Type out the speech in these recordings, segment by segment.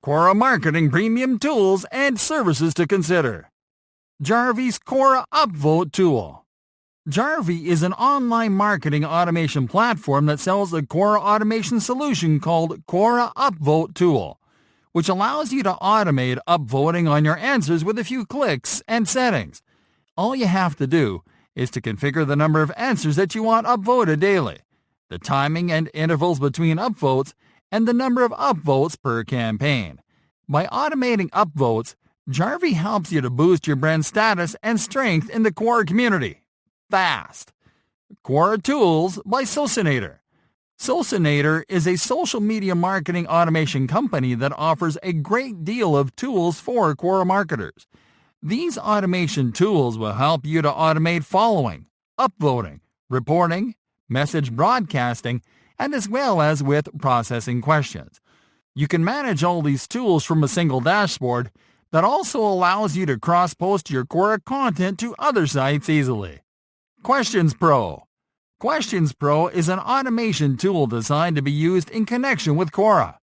Quora Marketing Premium Tools and Services to Consider. Jarvie's Quora Upvote Tool. Jarvie is an online marketing automation platform that sells a Quora automation solution called Quora Upvote Tool, which allows you to automate upvoting on your answers with a few clicks and settings. All you have to do is to configure the number of answers that you want upvoted daily, the timing and intervals between upvotes, and the number of upvotes per campaign. By automating upvotes, Jarvie helps you to boost your brand status and strength in the Quora community. Fast. Quora Tools by Socinator. Socinator is a social media marketing automation company that offers a great deal of tools for Quora marketers. These automation tools will help you to automate following, upvoting, reporting, message broadcasting, and as well as with processing questions. You can manage all these tools from a single dashboard that also allows you to cross-post your Quora content to other sites easily. Questions Pro. Questions Pro is an automation tool designed to be used in connection with Quora.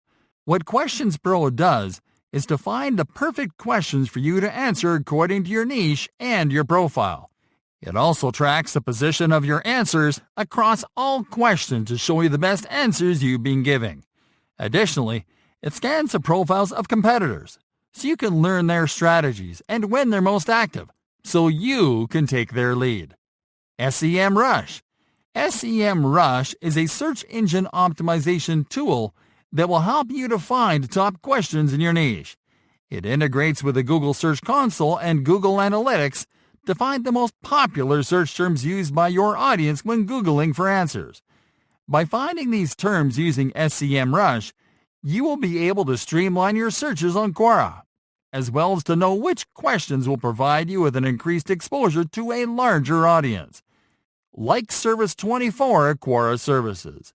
What Questions Pro does is to find the perfect questions for you to answer according to your niche and your profile. It also tracks the position of your answers across all questions to show you the best answers you've been giving. Additionally, it scans the profiles of competitors, so you can learn their strategies and when they're most active, so you can take their lead. SEMrush. SEMrush is a search engine optimization tool that will help you to find top questions in your niche. It integrates with the Google Search Console and Google Analytics to find the most popular search terms used by your audience when Googling for answers. By finding these terms using SEMrush, you will be able to streamline your searches on Quora, as well as to know which questions will provide you with an increased exposure to a larger audience. Like Service 24 Quora Services.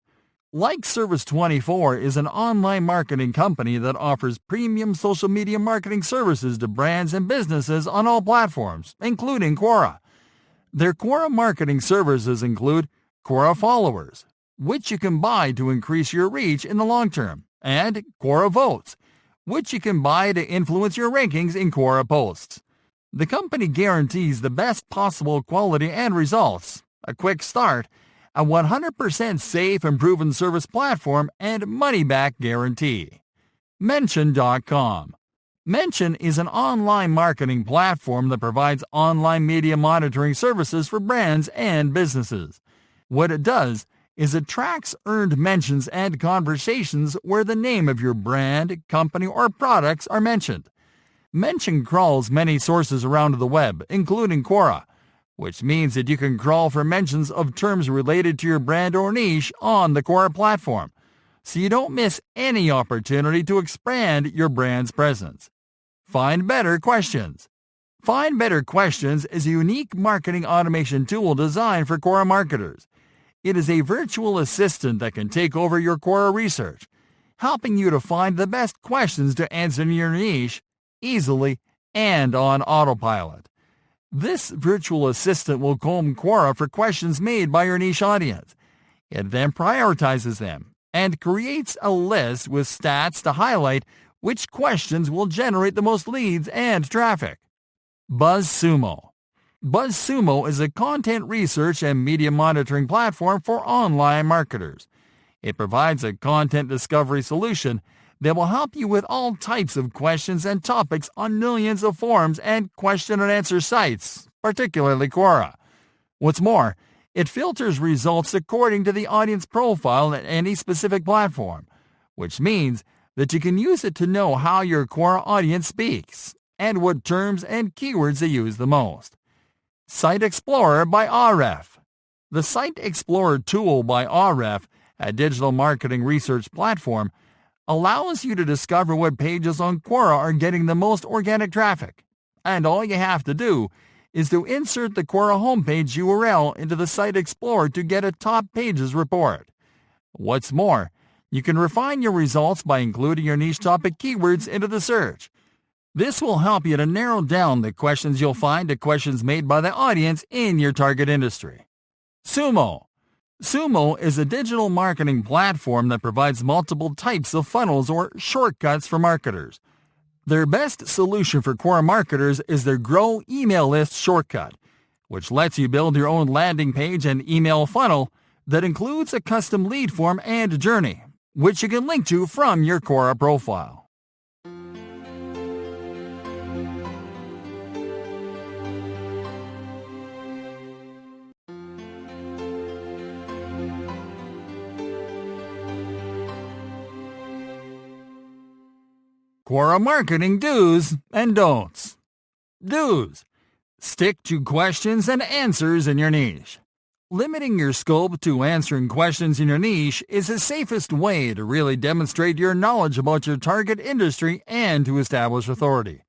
Like Service 24 is an online marketing company that offers premium social media marketing services to brands and businesses on all platforms, including Quora. Their Quora marketing services include Quora Followers, which you can buy to increase your reach in the long term, and Quora Votes, which you can buy to influence your rankings in Quora posts. The company guarantees the best possible quality and results, a quick start, a 100% safe and proven service platform, and money-back guarantee. Mention.com. Mention is an online marketing platform that provides online media monitoring services for brands and businesses. What it does is it tracks earned mentions and conversations where the name of your brand, company, or products are mentioned. Mention crawls many sources around the web, including Quora, which means that you can crawl for mentions of terms related to your brand or niche on the Quora platform, so you don't miss any opportunity to expand your brand's presence. Find Better Questions. Find Better Questions is a unique marketing automation tool designed for Quora marketers. It is a virtual assistant that can take over your Quora research, helping you to find the best questions to answer in your niche easily and on autopilot. This virtual assistant will comb Quora for questions made by your niche audience. It then prioritizes them and creates a list with stats to highlight which questions will generate the most leads and traffic. BuzzSumo. BuzzSumo is a content research and media monitoring platform for online marketers. It provides a content discovery solution that will help you with all types of questions and topics on millions of forums and question and answer sites, particularly Quora. What's more, it filters results according to the audience profile at any specific platform, which means that you can use it to know how your Quora audience speaks and what terms and keywords they use the most. Site Explorer by Ahrefs. The Site Explorer tool by Ahrefs, a digital marketing research platform, allows you to discover what pages on Quora are getting the most organic traffic. And all you have to do is to insert the Quora homepage URL into the Site Explorer to get a top pages report. What's more, you can refine your results by including your niche topic keywords into the search. This will help you to narrow down the questions you'll find to questions made by the audience in your target industry. Sumo. Sumo is a digital marketing platform that provides multiple types of funnels or shortcuts for marketers. Their best solution for Quora marketers is their Grow Email List shortcut, which lets you build your own landing page and email funnel that includes a custom lead form and journey, which you can link to from your Quora profile. Quora Marketing do's and don'ts. Do's. Stick to questions and answers in your niche. Limiting your scope to answering questions in your niche is the safest way to really demonstrate your knowledge about your target industry and to establish authority.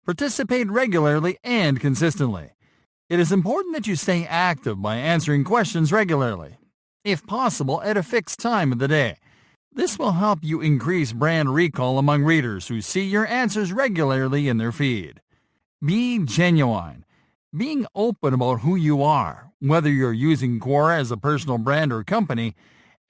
Participate regularly and consistently. It is important that you stay active by answering questions regularly, if possible at a fixed time of the day. This will help you increase brand recall among readers who see your answers regularly in their feed. Be genuine. Being open about who you are, whether you're using Quora as a personal brand or company,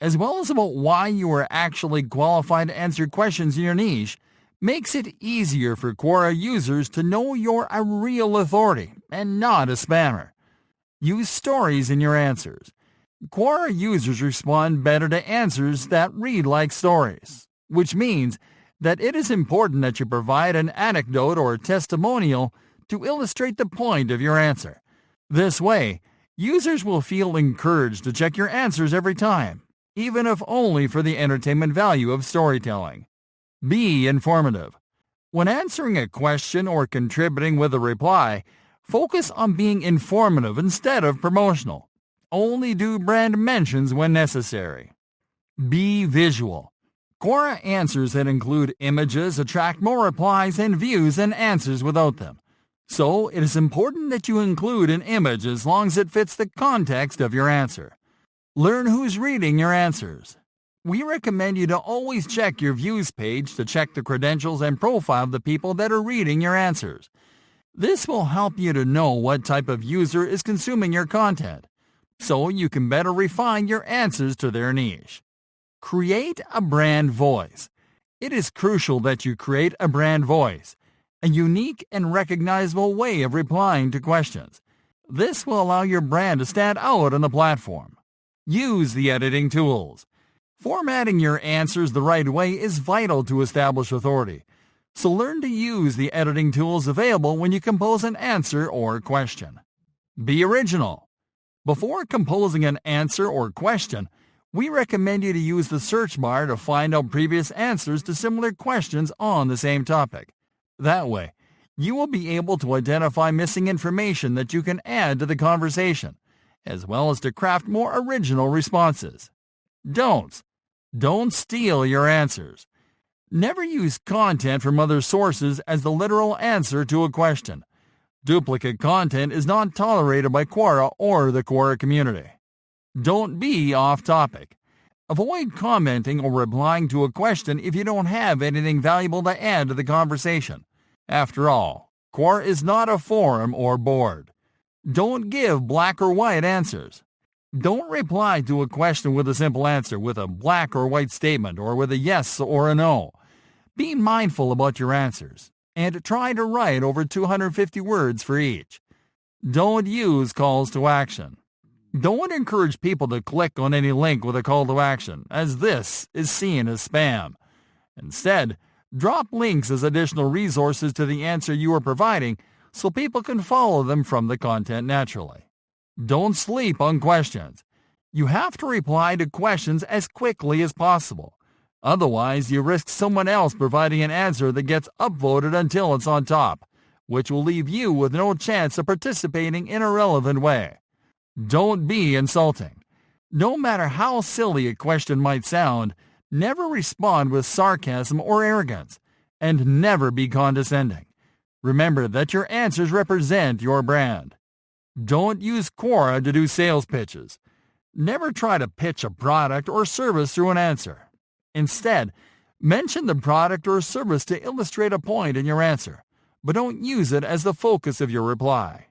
as well as about why you are actually qualified to answer questions in your niche, makes it easier for Quora users to know you're a real authority and not a spammer. Use stories in your answers. Quora users respond better to answers that read like stories, which means that it is important that you provide an anecdote or testimonial to illustrate the point of your answer. This way, users will feel encouraged to check your answers every time, even if only for the entertainment value of storytelling. Be informative. When answering a question or contributing with a reply, focus on being informative instead of promotional. Only do brand mentions when necessary. Be visual. Quora answers that include images attract more replies and views than answers without them. So it is important that you include an image as long as it fits the context of your answer. Learn who's reading your answers. We recommend you to always check your views page to check the credentials and profile of the people that are reading your answers. This will help you to know what type of user is consuming your content, so you can better refine your answers to their niche. Create a brand voice. It is crucial that you create a brand voice, a unique and recognizable way of replying to questions. This will allow your brand to stand out on the platform. Use the editing tools. Formatting your answers the right way is vital to establish authority, so learn to use the editing tools available when you compose an answer or question. Be original. Before composing an answer or question, we recommend you to use the search bar to find out previous answers to similar questions on the same topic. That way, you will be able to identify missing information that you can add to the conversation, as well as to craft more original responses. Don'ts. Don't steal your answers. Never use content from other sources as the literal answer to a question. Duplicate content is not tolerated by Quora or the Quora community. Don't be off topic. Avoid commenting or replying to a question if you don't have anything valuable to add to the conversation. After all, Quora is not a forum or board. Don't give black or white answers. Don't reply to a question with a simple answer with a black or white statement or with a yes or a no. Be mindful about your answers and try to write over 250 words for each. Don't use calls to action. Don't encourage people to click on any link with a call to action, as this is seen as spam. Instead, drop links as additional resources to the answer you are providing so people can follow them from the content naturally. Don't sleep on questions. You have to reply to questions as quickly as possible. Otherwise, you risk someone else providing an answer that gets upvoted until it's on top, which will leave you with no chance of participating in a relevant way. Don't be insulting. No matter how silly a question might sound, never respond with sarcasm or arrogance, and never be condescending. Remember that your answers represent your brand. Don't use Quora to do sales pitches. Never try to pitch a product or service through an answer. Instead, mention the product or service to illustrate a point in your answer, but don't use it as the focus of your reply.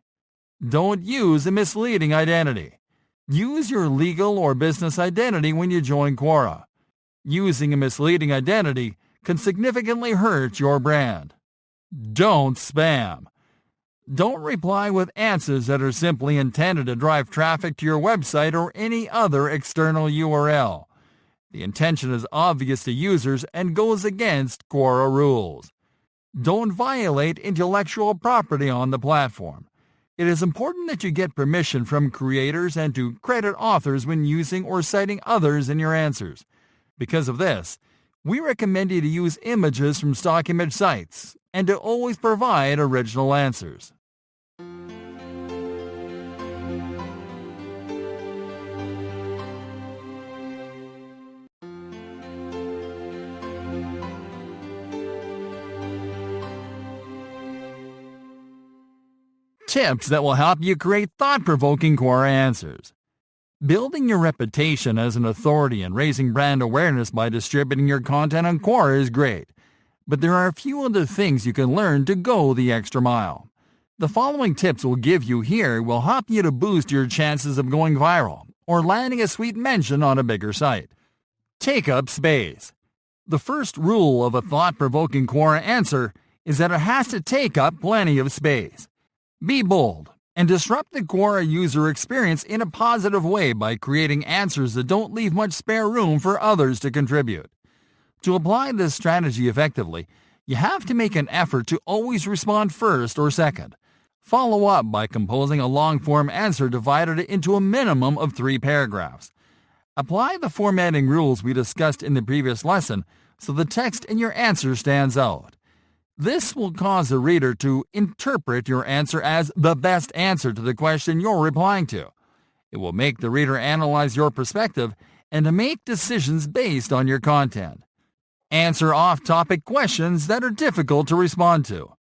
Don't use a misleading identity. Use your legal or business identity when you join Quora. Using a misleading identity can significantly hurt your brand. Don't spam. Don't reply with answers that are simply intended to drive traffic to your website or any other external URL. The intention is obvious to users and goes against Quora rules. Don't violate intellectual property on the platform. It is important that you get permission from creators and to credit authors when using or citing others in your answers. Because of this, we recommend you to use images from stock image sites and to always provide original answers. Tips that will help you create thought-provoking Quora answers. Building your reputation as an authority and raising brand awareness by distributing your content on Quora is great, but there are a few other things you can learn to go the extra mile. The following tips we'll give you here will help you to boost your chances of going viral or landing a sweet mention on a bigger site. Take up space. The first rule of a thought-provoking Quora answer is that it has to take up plenty of space. Be bold and disrupt the Quora user experience in a positive way by creating answers that don't leave much spare room for others to contribute. To apply this strategy effectively, you have to make an effort to always respond first or second. Follow up by composing a long-form answer divided into a minimum of 3 paragraphs. Apply the formatting rules we discussed in the previous lesson so the text in your answer stands out. This will cause the reader to interpret your answer as the best answer to the question you're replying to. It will make the reader analyze your perspective and to make decisions based on your content. Answer off-topic questions that are difficult to respond to.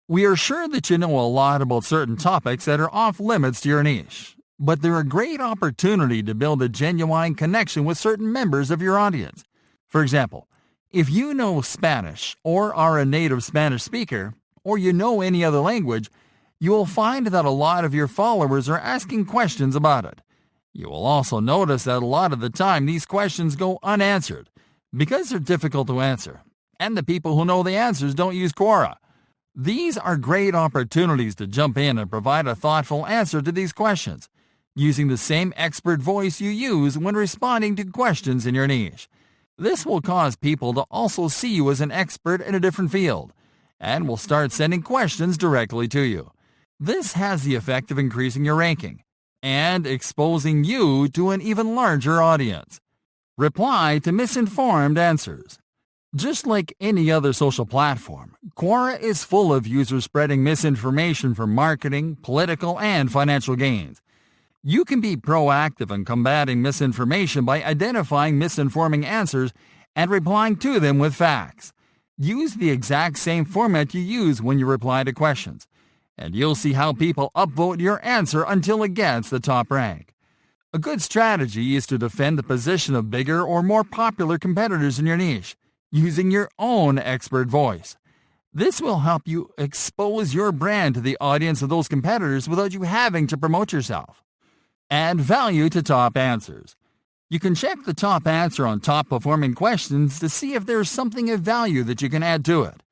We are sure that you know a lot about certain topics that are off-limits to your niche, but they're a great opportunity to build a genuine connection with certain members of your audience. For example, if you know Spanish or are a native Spanish speaker, or you know any other language, you will find that a lot of your followers are asking questions about it. You will also notice that a lot of the time these questions go unanswered because they're difficult to answer, and the people who know the answers don't use Quora. These are great opportunities to jump in and provide a thoughtful answer to these questions, using the same expert voice you use when responding to questions in your niche. This will cause people to also see you as an expert in a different field, and will start sending questions directly to you. This has the effect of increasing your ranking and exposing you to an even larger audience. Reply to misinformed answers. Just like any other social platform, Quora is full of users spreading misinformation for marketing, political, and financial gains. You can be proactive in combating misinformation by identifying misinforming answers and replying to them with facts. Use the exact same format you use when you reply to questions, and you'll see how people upvote your answer until it gets the top rank. A good strategy is to defend the position of bigger or more popular competitors in your niche, using your own expert voice. This will help you expose your brand to the audience of those competitors without you having to promote yourself. Add value to top answers. You can check the top answer on top-performing questions to see if there's something of value that you can add to it.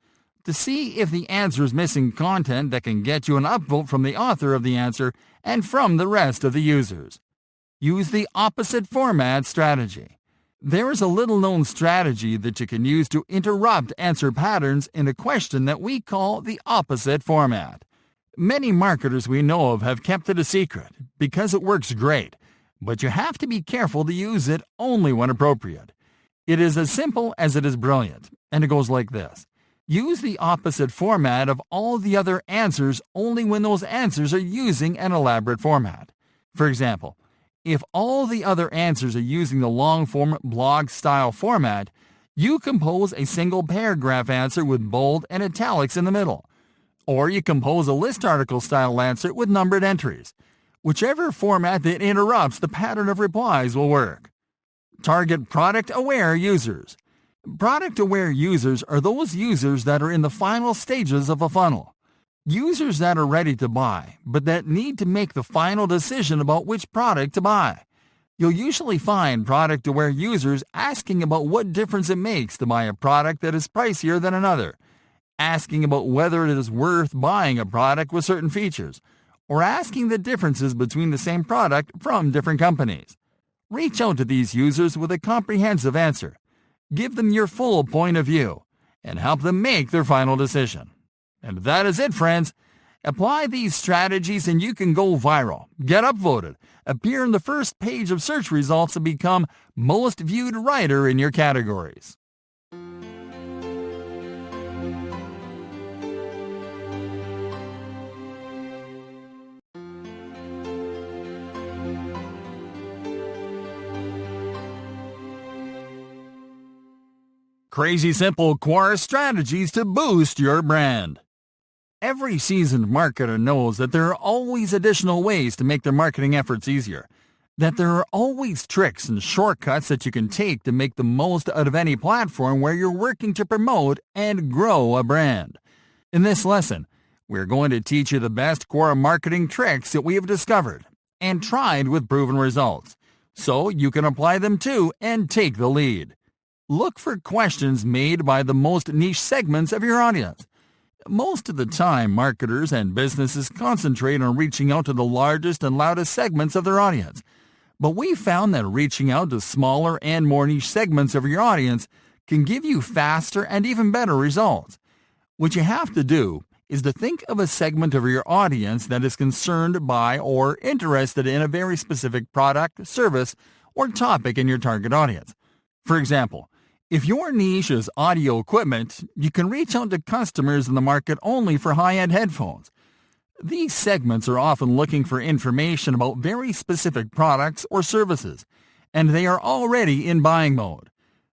To see if the answer is missing content that can get you an upvote from the author of the answer and from the rest of the users. Use the opposite format strategy. There is a little-known strategy that you can use to interrupt answer patterns in a question that we call the opposite format. Many marketers we know of have kept it a secret because it works great, but you have to be careful to use it only when appropriate. It is as simple as it is brilliant, and it goes like this. Use the opposite format of all the other answers only when those answers are using an elaborate format. For example, if all the other answers are using the long-form blog-style format, you compose a single paragraph answer with bold and italics in the middle. Or you compose a list article style answer with numbered entries. Whichever format that interrupts the pattern of replies will work. Target product-aware users. Product-aware users are those users that are in the final stages of a funnel. Users that are ready to buy, but that need to make the final decision about which product to buy. You'll usually find product-aware users asking about what difference it makes to buy a product that is pricier than another, asking about whether it is worth buying a product with certain features, or asking the differences between the same product from different companies. Reach out to these users with a comprehensive answer. Give them your full point of view, and help them make their final decision. And that is it, friends. Apply these strategies and you can go viral, get upvoted, appear in the first page of search results, and become most viewed writer in your categories. Crazy simple Quora strategies to boost your brand. Every seasoned marketer knows that there are always additional ways to make their marketing efforts easier, that there are always tricks and shortcuts that you can take to make the most out of any platform where you're working to promote and grow a brand. In this lesson, we're going to teach you the best Quora marketing tricks that we have discovered and tried with proven results, so you can apply them too and take the lead. Look for questions made by the most niche segments of your audience. Most of the time, marketers and businesses concentrate on reaching out to the largest and loudest segments of their audience. But we found that reaching out to smaller and more niche segments of your audience can give you faster and even better results. What you have to do is to think of a segment of your audience that is concerned by or interested in a very specific product, service, or topic in your target audience. For example, if your niche is audio equipment, you can reach out to customers in the market only for high-end headphones. These segments are often looking for information about very specific products or services, and they are already in buying mode.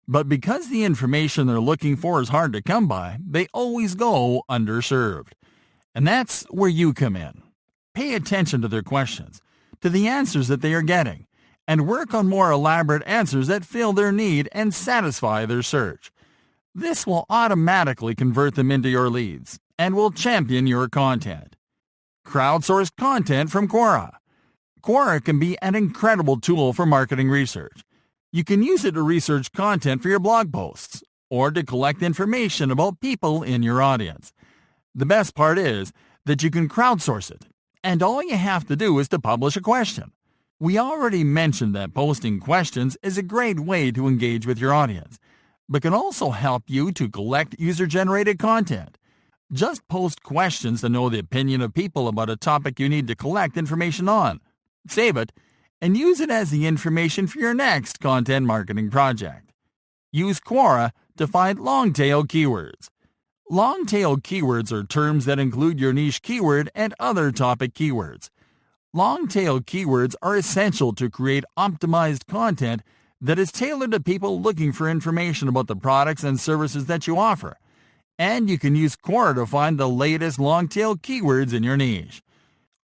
But because the information they're looking for is hard to come by, they always go underserved. And that's where you come in. Pay attention to their questions, to the answers that they are getting, and work on more elaborate answers that fill their need and satisfy their search. This will automatically convert them into your leads and will champion your content. Crowdsourced content from Quora. Quora can be an incredible tool for marketing research. You can use it to research content for your blog posts or to collect information about people in your audience. The best part is that you can crowdsource it, and all you have to do is to publish a question. We already mentioned that posting questions is a great way to engage with your audience, but can also help you to collect user-generated content. Just post questions to know the opinion of people about a topic you need to collect information on. Save it, and use it as the information for your next content marketing project. Use Quora to find long-tail keywords. Long-tail keywords are terms that include your niche keyword and other topic keywords. Long-tail keywords are essential to create optimized content that is tailored to people looking for information about the products and services that you offer. And you can use Quora to find the latest long-tail keywords in your niche.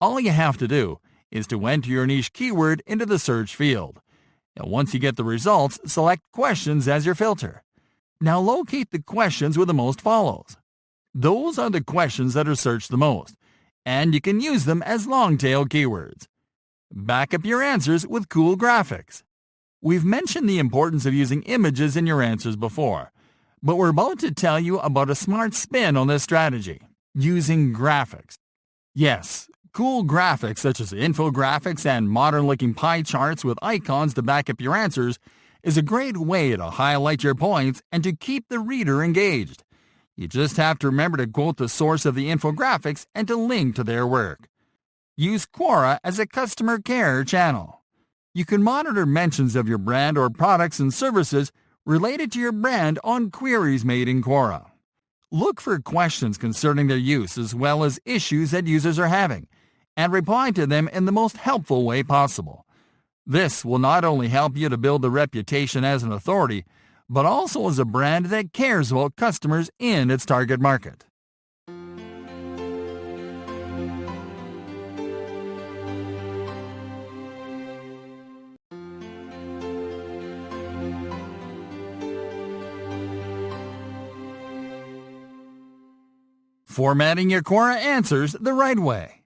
All you have to do is to enter your niche keyword into the search field. Now, once you get the results, select questions as your filter. Now locate the questions with the most follows. Those are the questions that are searched the most, and you can use them as long-tail keywords. Back up your answers with cool graphics. We've mentioned the importance of using images in your answers before, but we're about to tell you about a smart spin on this strategy, using graphics. Yes, cool graphics such as infographics and modern-looking pie charts with icons to back up your answers is a great way to highlight your points and to keep the reader engaged. You just have to remember to quote the source of the infographics and to link to their work. Use Quora as a customer care channel. You can monitor mentions of your brand or products and services related to your brand on queries made in Quora. Look for questions concerning their use as well as issues that users are having, and reply to them in the most helpful way possible. This will not only help you to build a reputation as an authority, but also as a brand that cares about customers in its target market. Formatting your Quora answers the right way.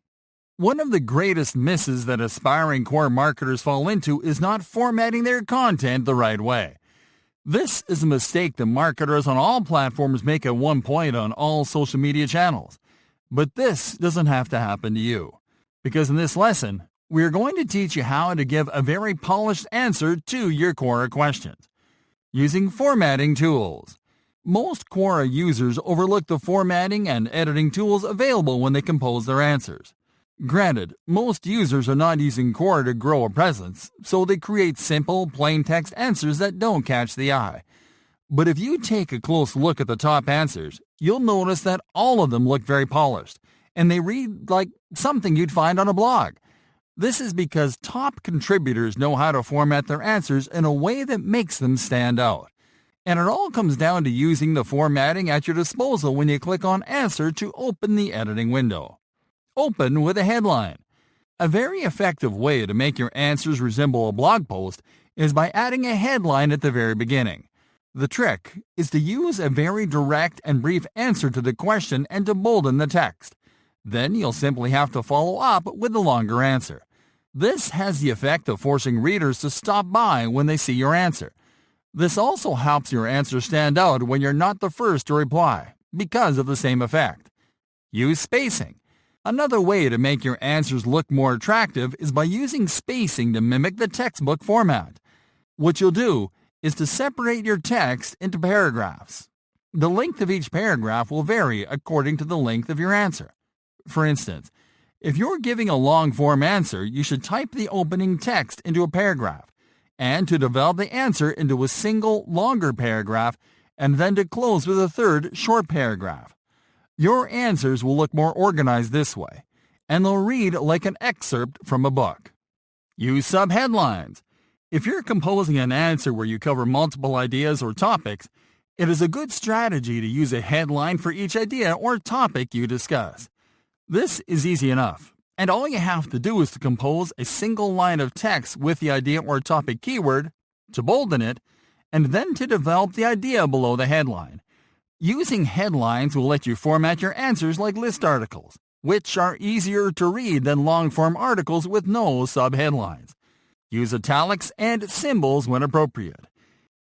One of the greatest misses that aspiring Quora marketers fall into is not formatting their content the right way. This is a mistake that marketers on all platforms make at one point on all social media channels. But this doesn't have to happen to you, because in this lesson, we're going to teach you how to give a very polished answer to your Quora questions using formatting tools. Most Quora users overlook the formatting and editing tools available when they compose their answers. Granted, most users are not using Quora to grow a presence, so they create simple, plain text answers that don't catch the eye. But if you take a close look at the top answers, you'll notice that all of them look very polished, and they read like something you'd find on a blog. This is because top contributors know how to format their answers in a way that makes them stand out. And it all comes down to using the formatting at your disposal when you click on Answer to open the editing window. Open with a headline. A very effective way to make your answers resemble a blog post is by adding a headline at the very beginning. The trick is to use a very direct and brief answer to the question and to bolden the text. Then you'll simply have to follow up with a longer answer. This has the effect of forcing readers to stop by when they see your answer. This also helps your answer stand out when you're not the first to reply, because of the same effect. Use spacing. Another way to make your answers look more attractive is by using spacing to mimic the textbook format. What you'll do is to separate your text into paragraphs. The length of each paragraph will vary according to the length of your answer. For instance, if you're giving a long-form answer, you should type the opening text into a paragraph, and to develop the answer into a single, longer paragraph, and then to close with a third, short paragraph. Your answers will look more organized this way, and they'll read like an excerpt from a book. Use subheadlines. If you're composing an answer where you cover multiple ideas or topics, it is a good strategy to use a headline for each idea or topic you discuss. This is easy enough, and all you have to do is to compose a single line of text with the idea or topic keyword, to bolden it, and then to develop the idea below the headline. Using headlines will let you format your answers like list articles, which are easier to read than long-form articles with no subheadlines. Use italics and symbols when appropriate.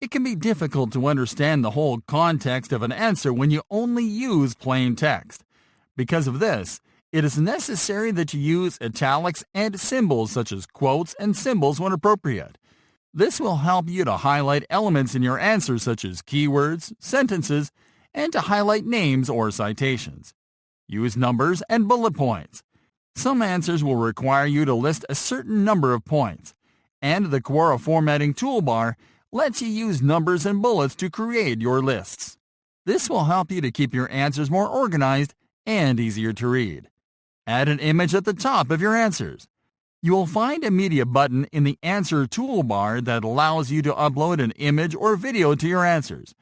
It can be difficult to understand the whole context of an answer when you only use plain text. Because of this, it is necessary that you use italics and symbols such as quotes and symbols when appropriate. This will help you to highlight elements in your answer such as keywords, sentences, and to highlight names or citations. Use numbers and bullet points. Some answers will require you to list a certain number of points, and the Quora formatting toolbar lets you use numbers and bullets to create your lists. This will help you to keep your answers more organized and easier to read. Add an image at the top of your answers. You will find a media button in the answer toolbar that allows you to upload an image or video to your answers.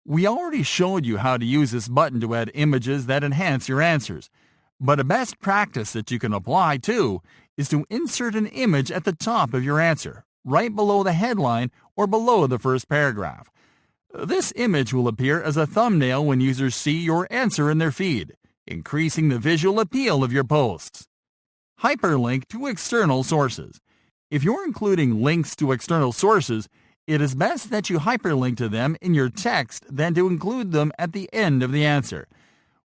We already showed you how to use this button to add images that enhance your answers, but a best practice that you can apply too is to insert an image at the top of your answer, right below the headline or below the first paragraph. This image will appear as a thumbnail when users see your answer in their feed, increasing the visual appeal of your posts. Hyperlink to external sources. If you're including links to external sources, it is best that you hyperlink to them in your text than to include them at the end of the answer.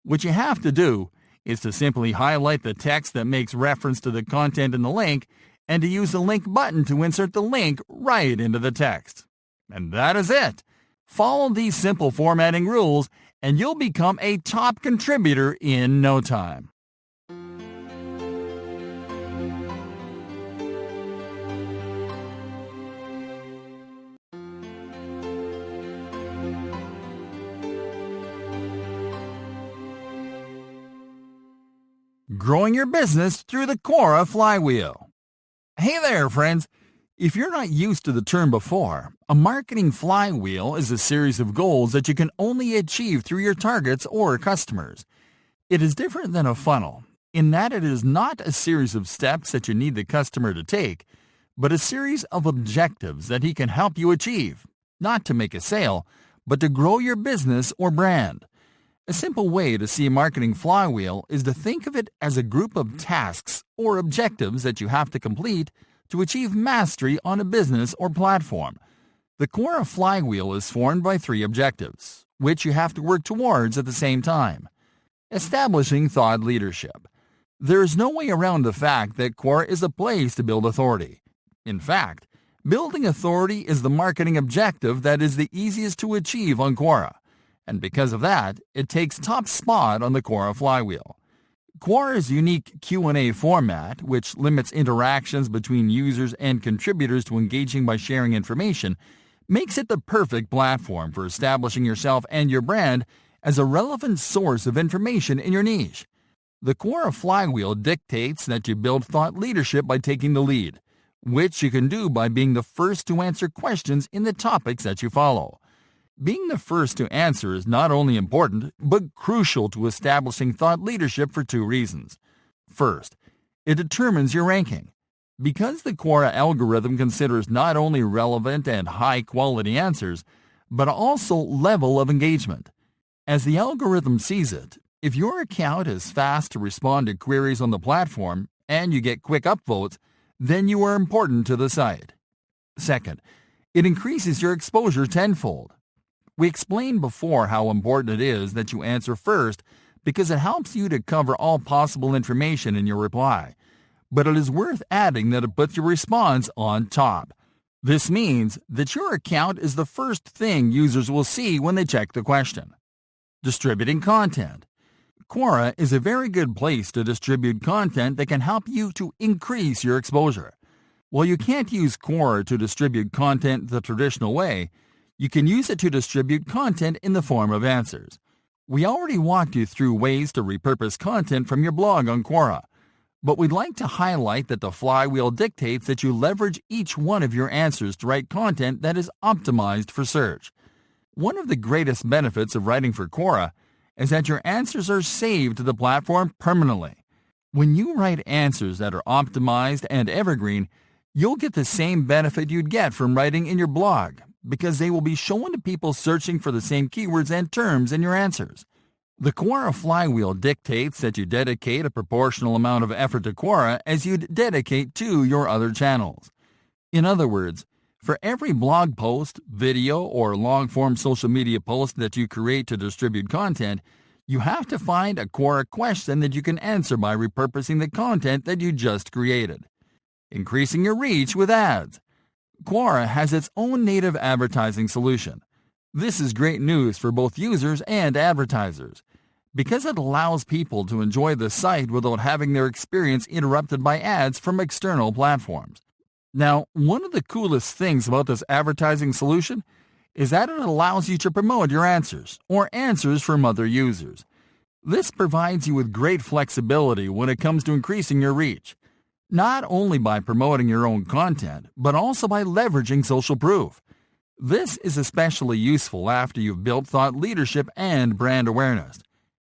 What you have to do is to simply highlight the text that makes reference to the content in the link and to use the link button to insert the link right into the text. And that is it. Follow these simple formatting rules and you'll become a top contributor in no time. Growing your business through the Quora flywheel. Hey there, friends. If you're not used to the term before, a marketing flywheel is a series of goals that you can only achieve through your targets or customers. It is different than a funnel in that it is not a series of steps that you need the customer to take, but a series of objectives that he can help you achieve, not to make a sale, but to grow your business or brand. A simple way to see a marketing flywheel is to think of it as a group of tasks or objectives that you have to complete to achieve mastery on a business or platform. The Quora flywheel is formed by 3 objectives, which you have to work towards at the same time. Establishing thought leadership. There is no way around the fact that Quora is a place to build authority. In fact, building authority is the marketing objective that is the easiest to achieve on Quora. And because of that, it takes top spot on the Quora flywheel. Quora's unique Q&A format, which limits interactions between users and contributors to engaging by sharing information, makes it the perfect platform for establishing yourself and your brand as a relevant source of information in your niche. The Quora flywheel dictates that you build thought leadership by taking the lead, which you can do by being the first to answer questions in the topics that you follow. Being the first to answer is not only important, but crucial to establishing thought leadership for 2 reasons. First, it determines your ranking. Because the Quora algorithm considers not only relevant and high-quality answers, but also level of engagement. As the algorithm sees it, if your account is fast to respond to queries on the platform and you get quick upvotes, then you are important to the site. Second, it increases your exposure tenfold. We explained before how important it is that you answer first because it helps you to cover all possible information in your reply. But it is worth adding that it puts your response on top. This means that your account is the first thing users will see when they check the question. Distributing content. Quora is a very good place to distribute content that can help you to increase your exposure. While you can't use Quora to distribute content the traditional way, you can use it to distribute content in the form of answers. We already walked you through ways to repurpose content from your blog on Quora, but we'd like to highlight that the flywheel dictates that you leverage each one of your answers to write content that is optimized for search. One of the greatest benefits of writing for Quora is that your answers are saved to the platform permanently. When you write answers that are optimized and evergreen, you'll get the same benefit you'd get from writing in your blog, because they will be shown to people searching for the same keywords and terms in your answers. The Quora flywheel dictates that you dedicate a proportional amount of effort to Quora as you'd dedicate to your other channels. In other words, for every blog post, video, or long-form social media post that you create to distribute content, you have to find a Quora question that you can answer by repurposing the content that you just created. Increasing your reach with ads. Quora has its own native advertising solution. This is great news for both users and advertisers, because it allows people to enjoy the site without having their experience interrupted by ads from external platforms. Now, one of the coolest things about this advertising solution is that it allows you to promote your answers or answers from other users. This provides you with great flexibility when it comes to increasing your reach, not only by promoting your own content, but also by leveraging social proof. This is especially useful after you've built thought leadership and brand awareness.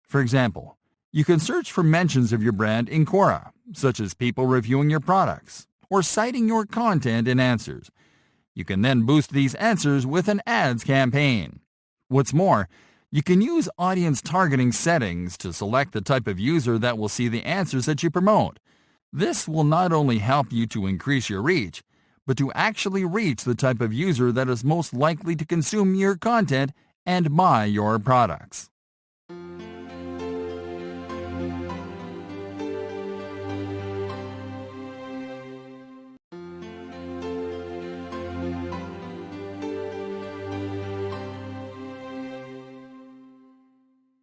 For example, you can search for mentions of your brand in Quora, such as people reviewing your products or citing your content in answers. You can then boost these answers with an ads campaign. What's more, you can use audience targeting settings to select the type of user that will see the answers that you promote. This will not only help you to increase your reach, but to actually reach the type of user that is most likely to consume your content and buy your products.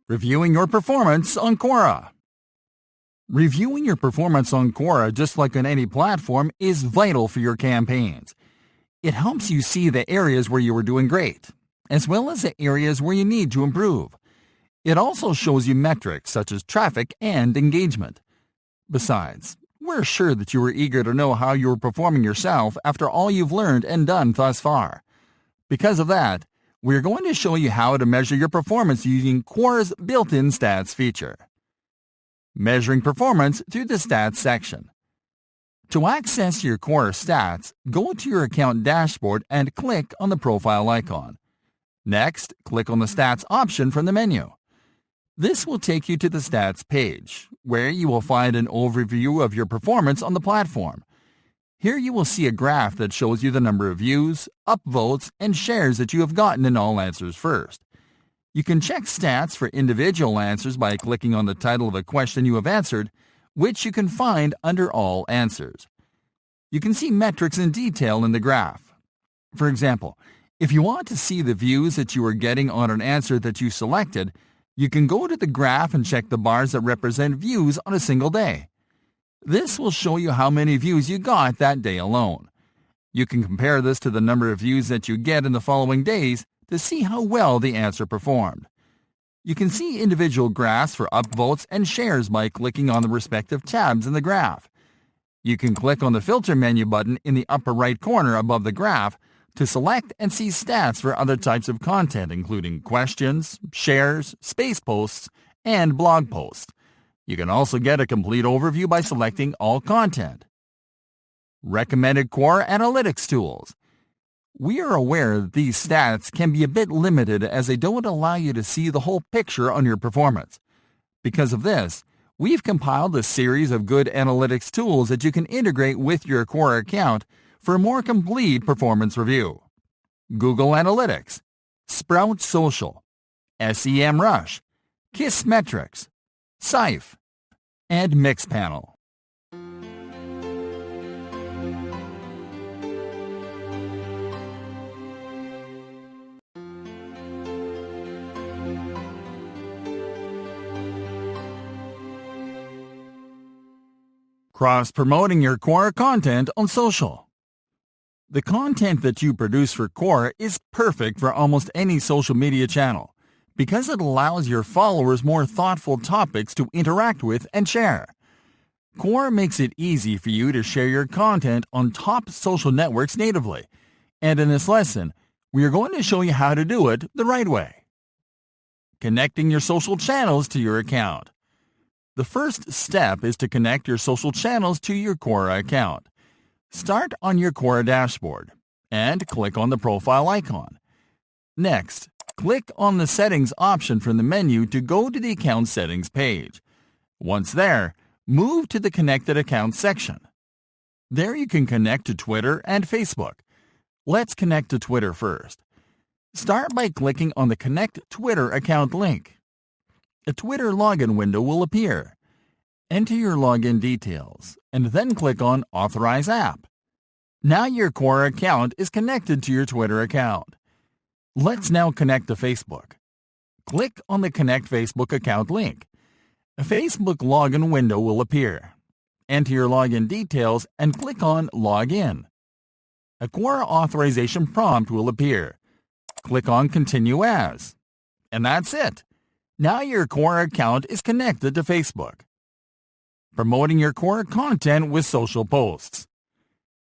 Reviewing your performance on Quora. Reviewing your performance on Quora, just like on any platform, is vital for your campaigns. It helps you see the areas where you are doing great, as well as the areas where you need to improve. It also shows you metrics such as traffic and engagement. Besides, we're sure that you are eager to know how you are performing yourself after all you've learned and done thus far. Because of that, we're going to show you how to measure your performance using Quora's built-in stats feature. Measuring performance through the stats section. To access your Quora stats, go to your account dashboard and click on the profile icon. Next, click on the stats option from the menu. This will take you to the Stats page, where you will find an overview of your performance on the platform. Here you will see a graph that shows you the number of views, upvotes, and shares that you have gotten in all answers first. You can check stats for individual answers by clicking on the title of a question you have answered, which you can find under All Answers. You can see metrics in detail in the graph. For example, if you want to see the views that you are getting on an answer that you selected, you can go to the graph and check the bars that represent views on a single day. This will show you how many views you got that day alone. You can compare this to the number of views that you get in the following days to see how well the answer performed. You can see individual graphs for upvotes and shares by clicking on the respective tabs in the graph. You can click on the Filter menu button in the upper right corner above the graph to select and see stats for other types of content, including questions, shares, space posts, and blog posts. You can also get a complete overview by selecting All Content. Recommended Quora Analytics Tools. We are aware that these stats can be a bit limited as they don't allow you to see the whole picture on your performance. Because of this, we've compiled a series of good analytics tools that you can integrate with your Quora account for a more complete performance review. Google Analytics, Sprout Social, SEMrush, Kissmetrics, Sife, and Mixpanel. Cross-promoting your Quora content on social. The content that you produce for Quora is perfect for almost any social media channel because it allows your followers more thoughtful topics to interact with and share. Quora makes it easy for you to share your content on top social networks natively, and in this lesson, we are going to show you how to do it the right way. Connecting your social channels to your account. The first step is to connect your social channels to your Quora account. Start on your Quora dashboard and click on the profile icon. Next, click on the Settings option from the menu to go to the Account Settings page. Once there, move to the Connected Accounts section. There you can connect to Twitter and Facebook. Let's connect to Twitter first. Start by clicking on the Connect Twitter account link. A Twitter login window will appear. Enter your login details and then click on Authorize App. Now your Quora account is connected to your Twitter account. Let's now connect to Facebook. Click on the Connect Facebook account link. A Facebook login window will appear. Enter your login details and click on Login. A Quora authorization prompt will appear. Click on Continue As. And that's it. Now your Quora account is connected to Facebook. Promoting your Quora content with social posts.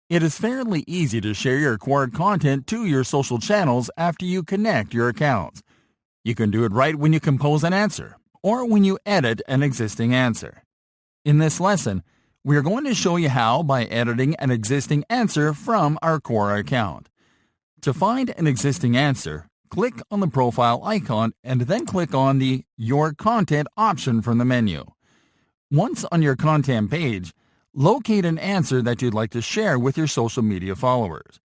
It is fairly easy to share your Quora content to your social channels after you connect your accounts. You can do it right when you compose an answer or when you edit an existing answer. In this lesson, we are going to show you how by editing an existing answer from our Quora account. To find an existing answer, click on the profile icon and then click on the Your Content option from the menu. Once on your content page, locate an answer that you'd like to share with your social media followers.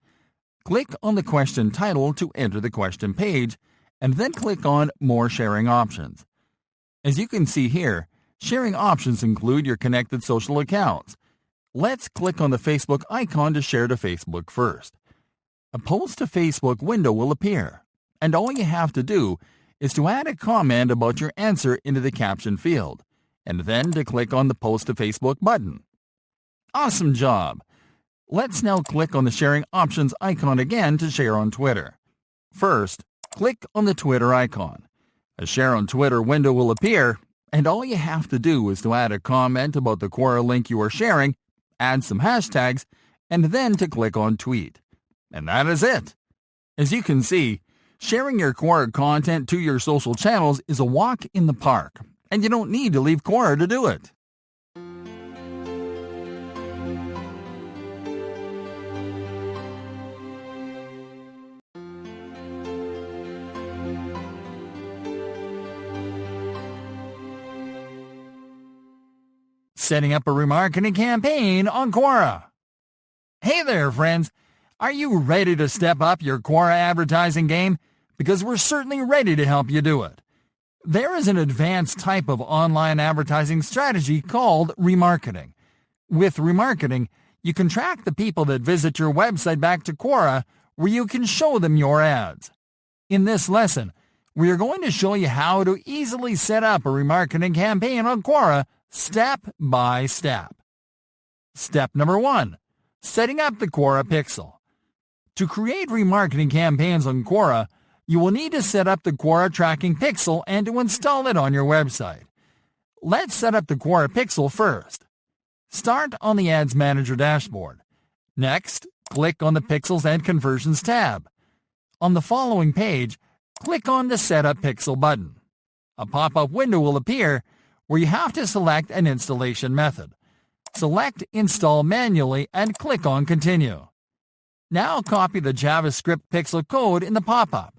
Click on the question title to enter the question page and then click on More Sharing Options. As you can see here, sharing options include your connected social accounts. Let's click on the Facebook icon to share to Facebook first. A Post to Facebook window will appear, and all you have to do is to add a comment about your answer into the caption field, and then to click on the Post to Facebook button. Awesome job! Let's now click on the Sharing Options icon again to share on Twitter. First, click on the Twitter icon. A Share on Twitter window will appear, and all you have to do is to add a comment about the Quora link you are sharing, add some hashtags, and then to click on Tweet. And that is it! As you can see, sharing your Quora content to your social channels is a walk in the park, and you don't need to leave Quora to do it. Setting up a remarketing campaign on Quora. Hey there, friends. Are you ready to step up your Quora advertising game? Because we're certainly ready to help you do it. There is an advanced type of online advertising strategy called remarketing. With remarketing, you can track the people that visit your website back to Quora, where you can show them your ads. In this lesson, we are going to show you how to easily set up a remarketing campaign on Quora step by step. Step number 1. Setting up the Quora Pixel. To create remarketing campaigns on Quora, you will need to set up the Quora Tracking Pixel and to install it on your website. Let's set up the Quora Pixel first. Start on the Ads Manager dashboard. Next, click on the Pixels and Conversions tab. On the following page, click on the Setup Pixel button. A pop-up window will appear where you have to select an installation method. Select Install Manually and click on Continue. Now copy the JavaScript Pixel code in the pop-up.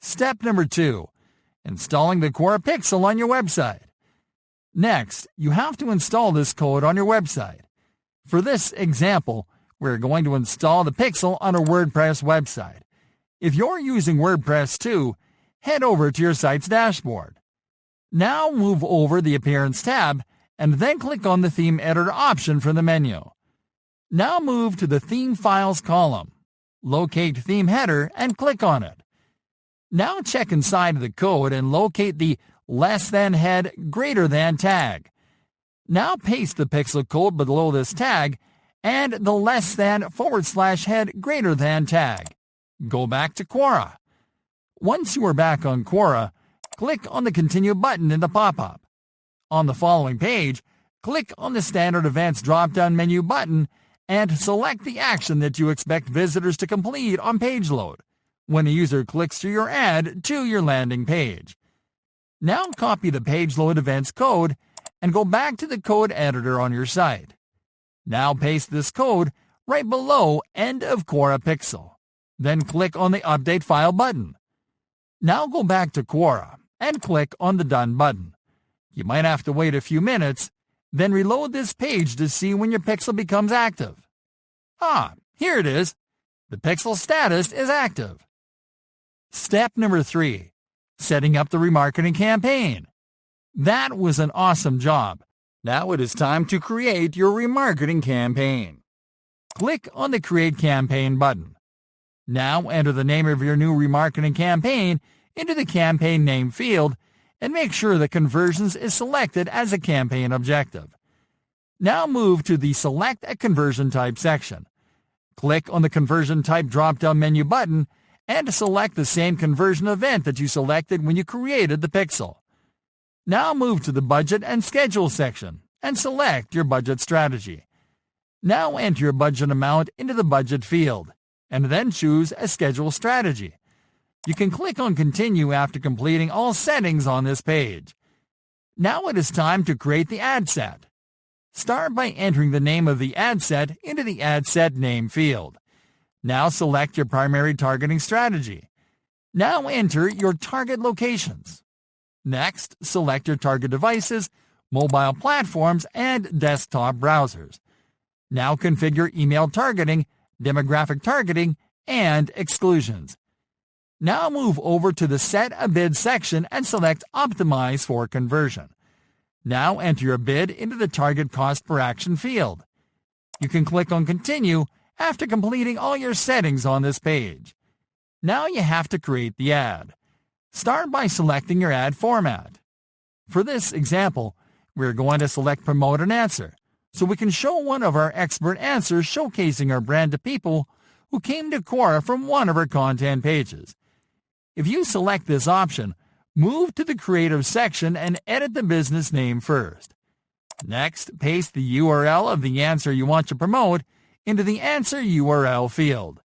Step number 2. Installing the Quora Pixel on your website. Next, you have to install this code on your website. For this example, we're going to install the Pixel on a WordPress website. If you're using WordPress too, head over to your site's dashboard. Now move over the Appearance tab and then click on the Theme Editor option from the menu. Now move to the Theme Files column. Locate Theme Header and click on it. Now check inside the code and locate the less than head greater than tag. Now paste the Pixel code below this tag and the less than / head greater than tag. Go back to Quora. Once you are back on Quora, click on the Continue button in the pop-up. On the following page, click on the Standard Events drop-down menu button and select the action that you expect visitors to complete on page load when a user clicks through your ad to your landing page. Now copy the page load events code and go back to the code editor on your site. Now paste this code right below End of Quora Pixel. Then click on the Update File button. Now go back to Quora and click on the Done button. You might have to wait a few minutes, then reload this page to see when your pixel becomes active. Here it is. The pixel status is active. Step number 3. Setting up the remarketing campaign. That was an awesome job. Now it is time to create your remarketing campaign. Click on the Create Campaign button. Now enter the name of your new remarketing campaign into the campaign name field and make sure that Conversions is selected as a campaign objective. Now move to the Select a Conversion Type section. Click on the Conversion Type drop-down menu button and select the same conversion event that you selected when you created the pixel. Now move to the Budget and Schedule section and select your budget strategy. Now enter your budget amount into the budget field and then choose a schedule strategy. You can click on Continue after completing all settings on this page. Now it is time to create the ad set. Start by entering the name of the ad set into the Ad Set Name field. Now select your primary targeting strategy. Now enter your target locations. Next, select your target devices, mobile platforms, and desktop browsers. Now configure email targeting, demographic targeting, and exclusions. Now move over to the Set a Bid section and select Optimize for Conversion. Now enter your bid into the Target Cost Per Action field. You can click on Continue after completing all your settings on this page. Now you have to create the ad. Start by selecting your ad format. For this example, we're going to select Promote an Answer, so we can show one of our expert answers showcasing our brand to people who came to Quora from one of our content pages. If you select this option, move to the Creative section and edit the business name first. Next, paste the URL of the answer you want to promote into the Answer URL field.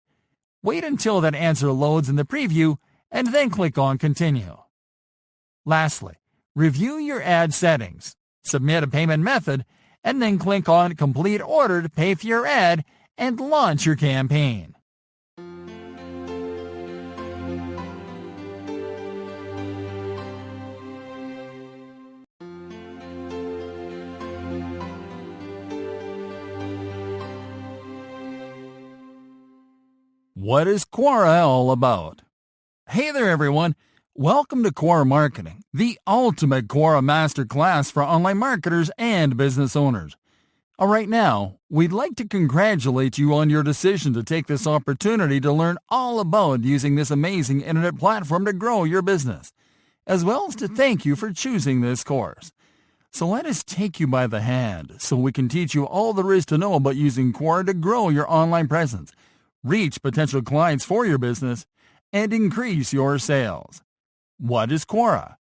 Wait until that answer loads in the preview and then click on Continue. Lastly, review your ad settings, submit a payment method, and then click on Complete Order to pay for your ad and launch your campaign. What is Quora all about? Hey there, everyone. Welcome to Quora Marketing, the ultimate Quora masterclass for online marketers and business owners. All right, now, we'd like to congratulate you on your decision to take this opportunity to learn all about using this amazing internet platform to grow your business, as well as to thank you for choosing this course. So let us take you by the hand so we can teach you all there is to know about using Quora to grow your online presence, reach potential clients for your business, and increase your sales. What is Quora?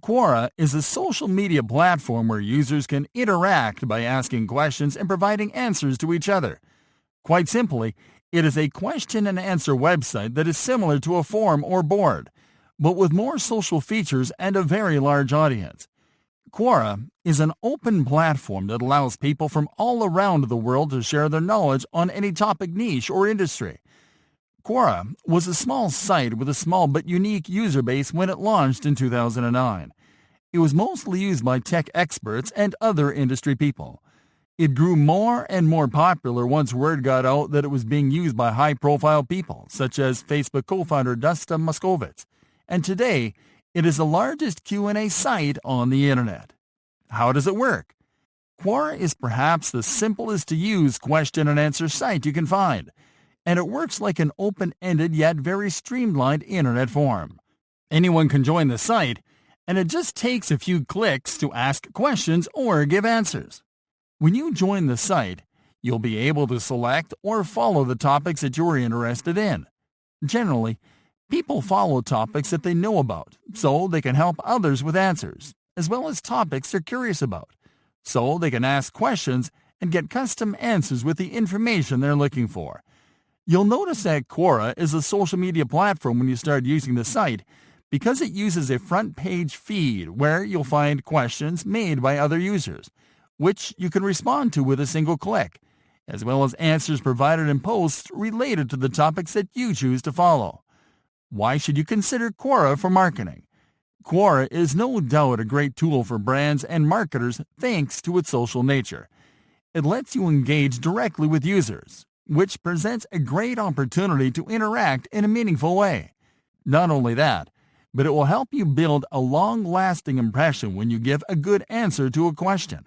Quora is a social media platform where users can interact by asking questions and providing answers to each other. Quite simply, it is a question and answer website that is similar to a forum or board, but with more social features and a very large audience. Quora is an open platform that allows people from all around the world to share their knowledge on any topic, niche, or industry. Quora was a small site with a small but unique user base when it launched in 2009. It was mostly used by tech experts and other industry people. It grew more and more popular once word got out that it was being used by high-profile people, such as Facebook co-founder Dusta Moskovitz. And today, it is the largest Q&A site on the internet. How does it work? Quora is perhaps the simplest to use question and answer site you can find, and it works like an open-ended yet very streamlined internet forum. Anyone can join the site, and it just takes a few clicks to ask questions or give answers. When you join the site, you'll be able to select or follow the topics that you're interested in. Generally, people follow topics that they know about, so they can help others with answers, as well as topics they're curious about, so they can ask questions and get custom answers with the information they're looking for. You'll notice that Quora is a social media platform when you start using the site because it uses a front-page feed where you'll find questions made by other users, which you can respond to with a single click, as well as answers provided in posts related to the topics that you choose to follow. Why should you consider Quora for marketing? Quora is no doubt a great tool for brands and marketers thanks to its social nature. It lets you engage directly with users, which presents a great opportunity to interact in a meaningful way. Not only that, but it will help you build a long-lasting impression when you give a good answer to a question.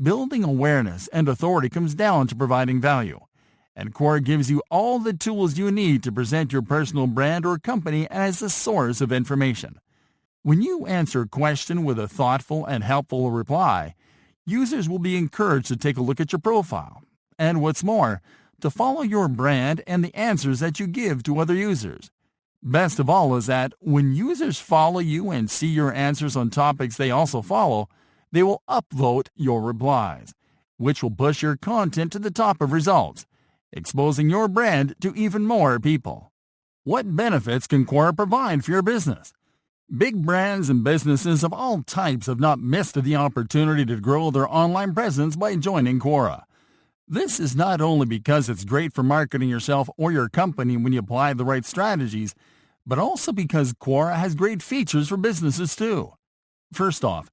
Building awareness and authority comes down to providing value, and Quora gives you all the tools you need to present your personal brand or company as a source of information. When you answer a question with a thoughtful and helpful reply, users will be encouraged to take a look at your profile, and what's more, to follow your brand and the answers that you give to other users. Best of all is that when users follow you and see your answers on topics they also follow, they will upvote your replies, which will push your content to the top of results, exposing your brand to even more people. What benefits can Quora provide for your business? Big brands and businesses of all types have not missed the opportunity to grow their online presence by joining Quora. This is not only because it's great for marketing yourself or your company when you apply the right strategies, but also because Quora has great features for businesses too. First off,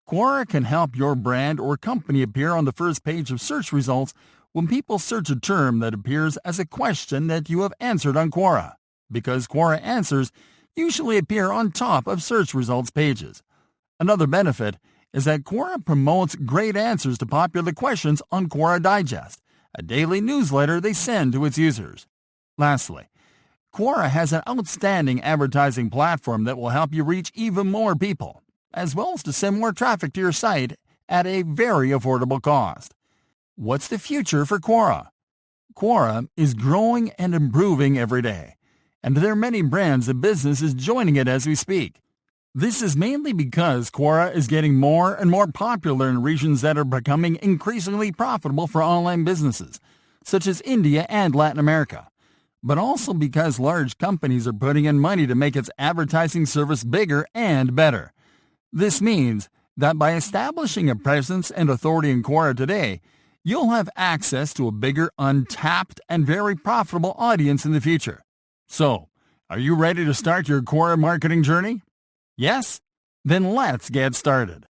Quora can help your brand or company appear on the first page of search results when people search a term that appears as a question that you have answered on Quora, because Quora answers usually appear on top of search results pages. Another benefit is that Quora promotes great answers to popular questions on Quora Digest, a daily newsletter they send to its users. Lastly, Quora has an outstanding advertising platform that will help you reach even more people, as well as to send more traffic to your site at a very affordable cost. What's the future for Quora? Quora is growing and improving every day, and there are many brands and businesses joining it as we speak. This is mainly because Quora is getting more and more popular in regions that are becoming increasingly profitable for online businesses, such as India and Latin America, but also because large companies are putting in money to make its advertising service bigger and better. This means that by establishing a presence and authority in Quora today, you'll have access to a bigger, untapped, and very profitable audience in the future. So, are you ready to start your Quora marketing journey? Yes? Then let's get started.